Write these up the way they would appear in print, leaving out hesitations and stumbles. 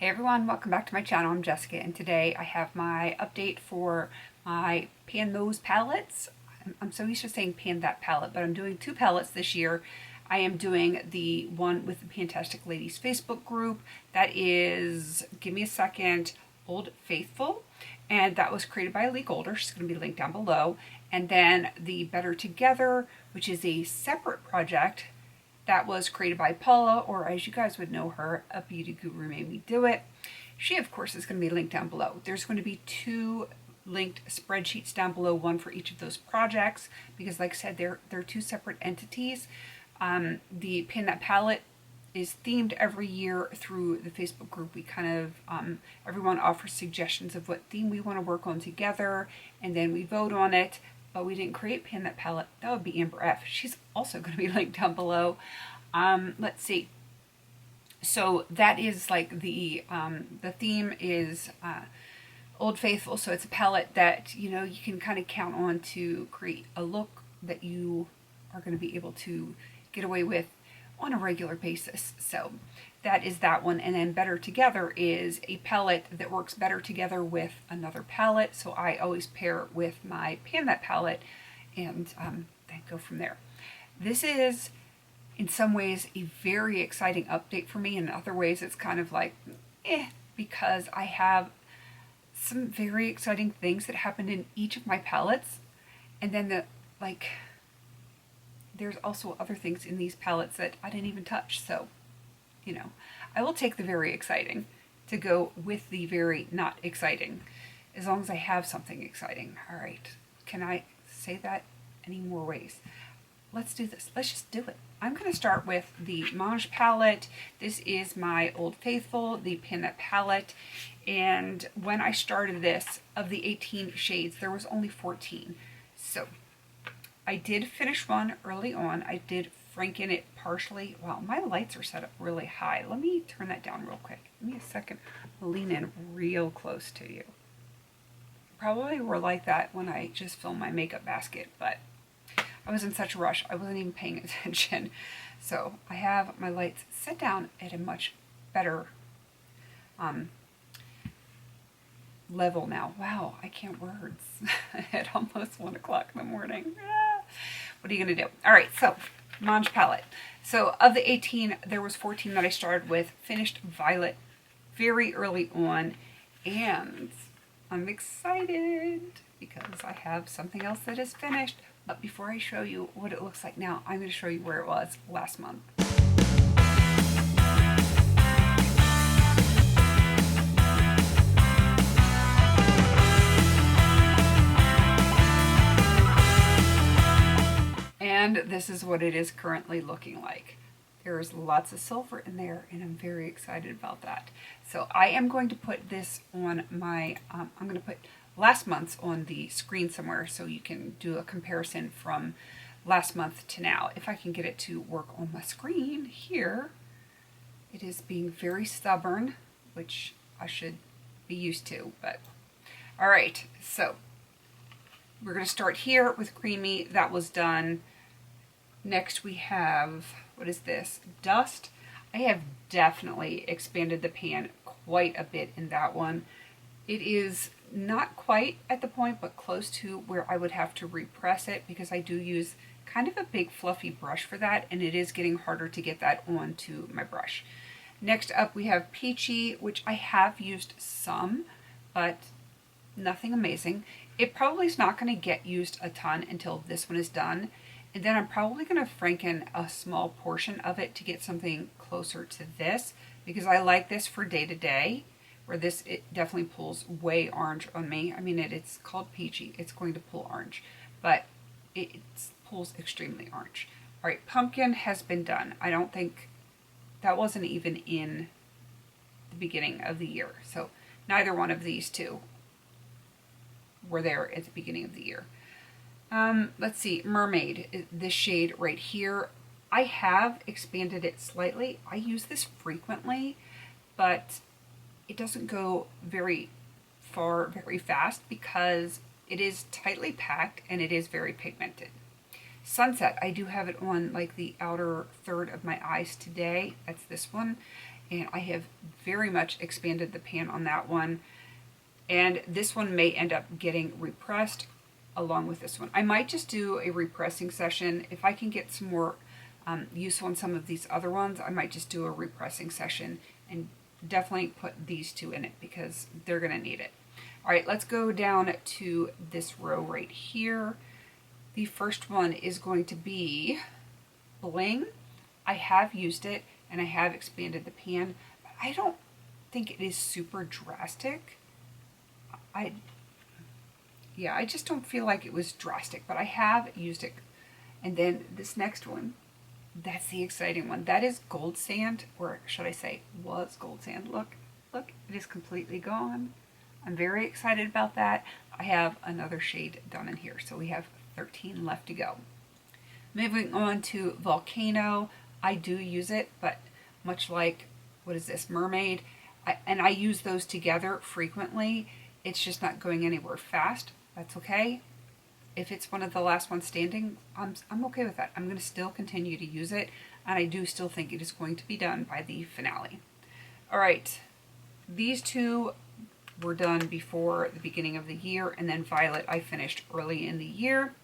Hey everyone, welcome back to my channel. I'm Jessica, and today I have my update for my Pan Those palettes. I'm so used to saying Pan That palette, but I'm doing two palettes this year. I am doing the one with the PANtastic Ladies Facebook group. That is, give me a second, Old Faithful, and that was created by Lee Golder. She's going to be linked down below. And then the Better Together, which is a separate project that was created by Paula, or as you guys would know her, a beauty guru made me do it. She, of course, is going to be linked down below. There's going to be two linked spreadsheets down below, one for each of those projects, because like I said, they're two separate entities. The Pan That palette is themed every year through the Facebook group. We kind of, everyone offers suggestions of what theme we want to work on together, and then we vote on it. But we didn't create Pan That palette. That would be Amber F. She's also going to be linked down below. Let's see. So that is like the theme is Old Faithful. So it's a palette that, you know, you can kind of count on to create a look that you are going to be able to get away with on a regular basis. So that is that one. And then Better Together is a palette that works better together with another palette. So I always pair it with my Pan That palette and then go from there. This is in some ways a very exciting update for me. In other ways it's kind of like because I have some very exciting things that happened in each of my palettes. And then there's also other things in these palettes that I didn't even touch. So, you know, I will take the very exciting to go with the very not exciting, as long as I have something exciting. All right, can I say that any more ways? Let's do this. Let's just do it. I'm going to start with the Maange palette. This is my Old Faithful, the Pan That palette. And when I started this, of the 18 shades, there was only 14. So I did finish one early on. I did franken it partially. Wow, my lights are set up really high. Let me turn that down real quick. Give me a second. I'll lean in real close to you. Probably were like that when I just filmed my makeup basket, but I was in such a rush. I wasn't even paying attention. So I have my lights set down at a much better level now. Wow, I can't words at almost 1 o'clock in the morning. What are you going to do? All right, so Maange palette. So of the 18, there was 14 that I started with. Finished Violet very early on, and I'm excited because I have something else that is finished. But before I show you what it looks like now, I'm going to show you where it was last month. And this is what it is currently looking like. There's lots of silver in there, and I'm very excited about that. So I am going to put this on my, I'm going to put last month's on the screen somewhere so you can do a comparison from last month to now. If I can get it to work on my screen here. It is being very stubborn, which I should be used to, but all right. So we're going to start here with Creamy. That was done. Next we have, what is this? Dust. I have definitely expanded the pan quite a bit in that one. It is not quite at the point, but close to where I would have to repress it, because I do use kind of a big fluffy brush for that, and it is getting harder to get that onto my brush. Next up we have Peachy, which I have used some, but nothing amazing. It probably is not going to get used a ton until this one is done. And then I'm probably going to franken a small portion of it to get something closer to this, because I like this for day to day, where this, it definitely pulls way orange on me. I mean, it's called Peachy. It's going to pull orange, but it pulls extremely orange. All right, Pumpkin has been done. I don't think, that wasn't even in the beginning of the year. So neither one of these two were there at the beginning of the year. Let's see, Mermaid, this shade right here. I have expanded it slightly. I use this frequently, but it doesn't go very far, very fast, because it is tightly packed and it is very pigmented. Sunset, I do have it on like the outer third of my eyes today. That's this one. and I have very much expanded the pan on that one. And this one may end up getting repressed along with this one. I might just do a repressing session. If I can get some more use on some of these other ones, I might just do a repressing session and definitely put these two in it because they're going to need it. All right, let's go down to this row right here. The first one is going to be Bling. I have used it and I have expanded the pan, but I don't think it is super drastic. I just don't feel like it was drastic, but I have used it. And then this next one, that's the exciting one. That is Gold Sand, or should I say was Gold Sand. Look, it is completely gone. I'm very excited about that. I have another shade done in here, so we have 13 left to go. Moving on to Volcano, I do use it, but much like, what is this, Mermaid, I use those together frequently. It's just not going anywhere fast. That's okay. If it's one of the last ones standing, I'm okay with that. I'm going to still continue to use it, and I do still think it is going to be done by the finale. All right, these two were done before the beginning of the year, and then Violet I finished early in the year.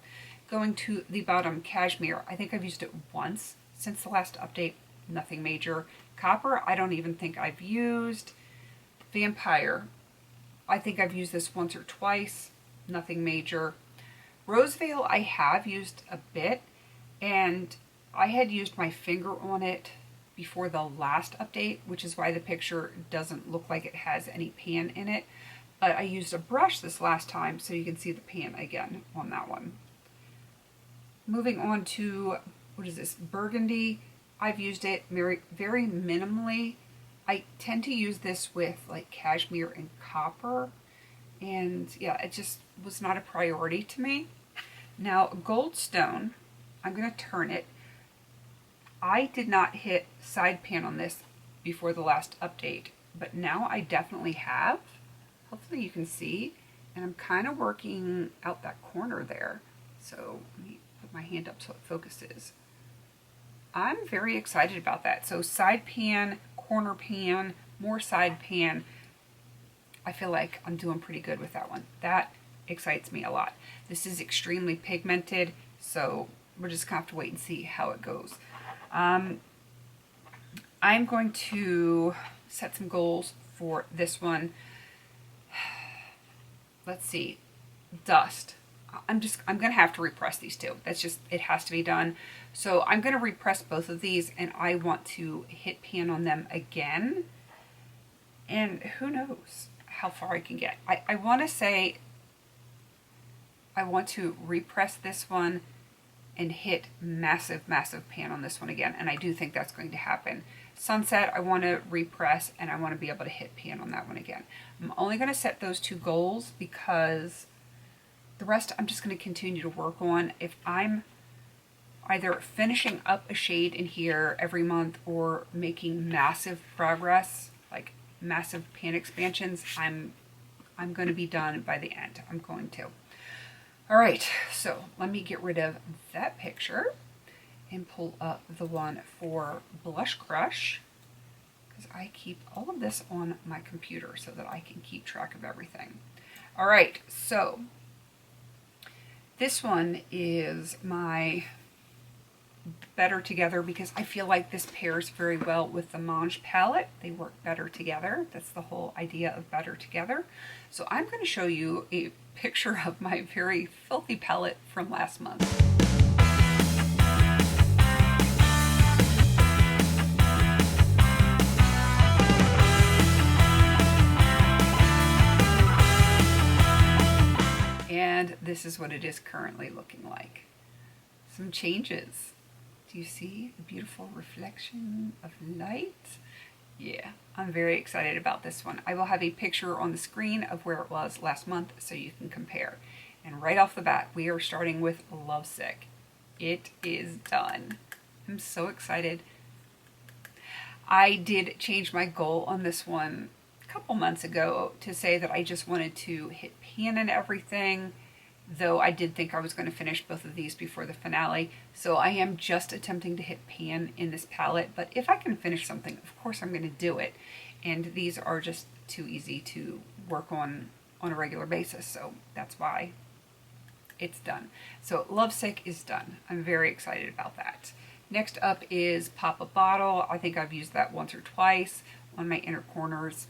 Going to the bottom, Cashmere, I think I've used it once since the last update, nothing major. Copper, I don't even think I've used. Vampire, I think I've used this once or twice, nothing major. Rosevale I have used a bit, and I had used my finger on it before the last update, which is why the picture doesn't look like it has any pan in it. But I used a brush this last time, so you can see the pan again on that one. Moving on to, what is this, Burgundy. I've used it very minimally. I tend to use this with like cashmere and copper, and yeah, it just was not a priority to me. Now Goldstone, I'm going to turn it. I did not hit side pan on this before the last update, but now I definitely have. Hopefully you can see, and I'm kind of working out that corner there. So let me put my hand up so it focuses. I'm very excited about that. So side pan, corner pan, more side pan. I feel like I'm doing pretty good with that one. That excites me a lot. This is extremely pigmented, so we're just gonna have to wait and see how it goes. I'm going to set some goals for this one. Let's see, Dust. I'm gonna have to repress these two. That's just, it has to be done. So I'm gonna repress both of these, and I want to hit pan on them again. And who knows how far I can get. I want to say I want to repress this one and hit massive pan on this one again, and I do think that's going to happen. Sunset, I want to repress, and I want to be able to hit pan on that one again. I'm only going to set those two goals because the rest I'm just going to continue to work on. If I'm either finishing up a shade in here every month or making massive progress, like massive pan expansions, I'm going to be done by the end. I'm going to. All right, so let me get rid of that picture and pull up the one for Blush Crush, because I keep all of this on my computer so that I can keep track of everything. All right, so this one is my Better Together because I feel like this pairs very well with the Maange palette. They work better together. That's the whole idea of Better Together. So I'm going to show you a picture of my very filthy palette from last month. And this is what it is currently looking like. Some changes. Do you see the beautiful reflection of light? Yeah, I'm very excited about this one. I will have a picture on the screen of where it was last month so you can compare. And right off the bat, we are starting with Lovesick. It is done. I'm so excited. I did change my goal on this one a couple months ago to say that I just wanted to hit pan and everything. though I did think I was going to finish both of these before the finale. So I am just attempting to hit pan in this palette, but if I can finish something, of course I'm going to do it. And these are just too easy to work on a regular basis, so that's why it's done. So Lovesick is done. I'm very excited about that. Next up is Pop a Bottle. I think I've used that once or twice on my inner corners.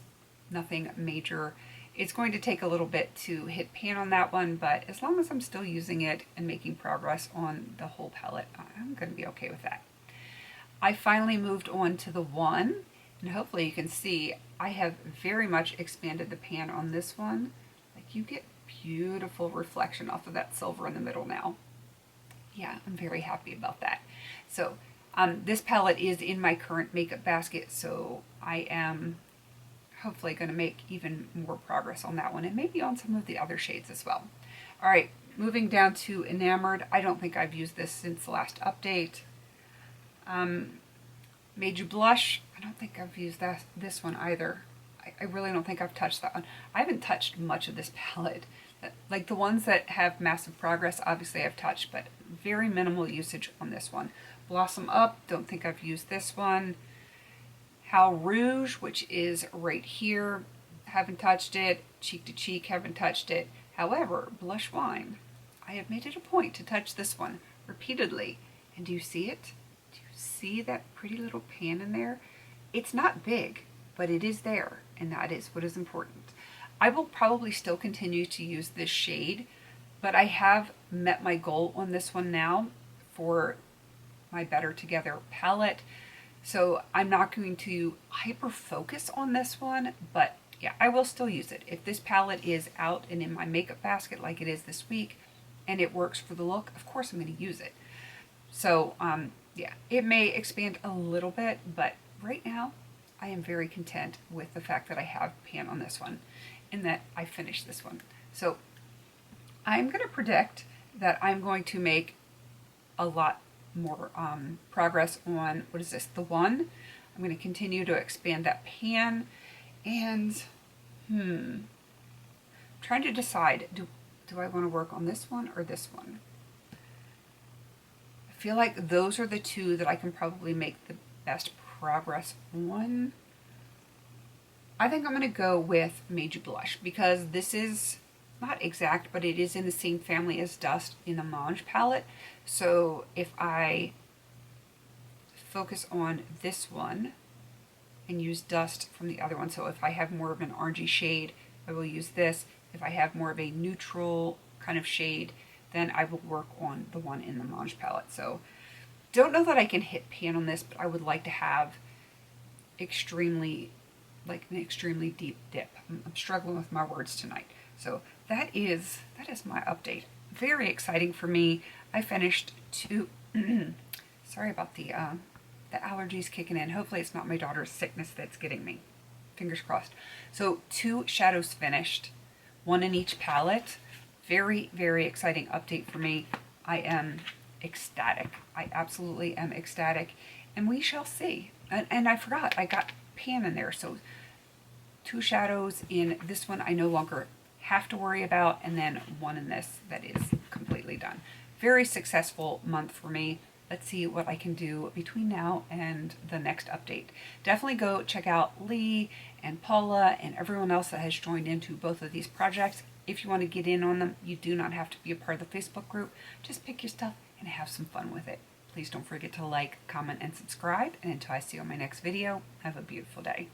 Nothing major. It's going to take a little bit to hit pan on that one, but as long as I'm still using it and making progress on the whole palette, I'm going to be okay with that. I finally moved on to the one, and hopefully you can see I have very much expanded the pan on this one. Like, you get beautiful reflection off of that silver in the middle now. Yeah, I'm very happy about that. So this palette is in my current makeup basket, so I am hopefully going to make even more progress on that one, and maybe on some of the other shades as well. All right, moving down to Enamored. I don't think I've used this since the last update. Made You Blush. I don't think I've used this one either. I really don't think I've touched that one. I haven't touched much of this palette. Like the ones that have massive progress, obviously I've touched, but very minimal usage on this one. Blossom Up, don't think I've used this one. How Rouge, which is right here, haven't touched it. Cheek to Cheek, haven't touched it. However, Blush Wine, I have made it a point to touch this one repeatedly. And do you see it? Do you see that pretty little pan in there? It's not big, but it is there, and that is what is important. I will probably still continue to use this shade, but I have met my goal on this one now for my Better Together palette. So I'm not going to hyper focus on this one, but yeah, I will still use it. If this palette is out and in my makeup basket like it is this week, and it works for the look, of course I'm going to use it. So yeah, it may expand a little bit, but right now I am very content with the fact that I have pan on this one and that I finished this one. So I'm going to predict that I'm going to make a lot more progress on, what is this, the one. I'm going to continue to expand that pan, and trying to decide, do I want to work on this one or this one? I feel like those are the two that I can probably make the best progress on. I think I'm going to go with Made You Blush, because this is not exact, but it is in the same family as Dust in the Maange palette. So if I focus on this one and use Dust from the other one, so if I have more of an orangey shade, I will use this. If I have more of a neutral kind of shade, then I will work on the one in the Maange palette. So don't know that I can hit pan on this, but I would like to have an extremely deep dip. I'm struggling with my words tonight. So that is my update. Very exciting for me. I finished two. Sorry about the allergies kicking in. Hopefully it's not my daughter's sickness that's getting me. Fingers crossed. So 2 shadows finished, 1 in each palette. Very, very exciting update for me. I am ecstatic. I absolutely am ecstatic, and we shall see. And I forgot, I got pan in there, so 2 shadows in this one I no longer have to worry about, and then 1 in this that is completely done. Very successful month for me. Let's see what I can do between now and the next update. Definitely go check out Lee and Paula and everyone else that has joined into both of these projects. If you want to get in on them, you do not have to be a part of the Facebook group. Just pick your stuff and have some fun with it. Please don't forget to like, comment, and subscribe. And until I see you on my next video, have a beautiful day.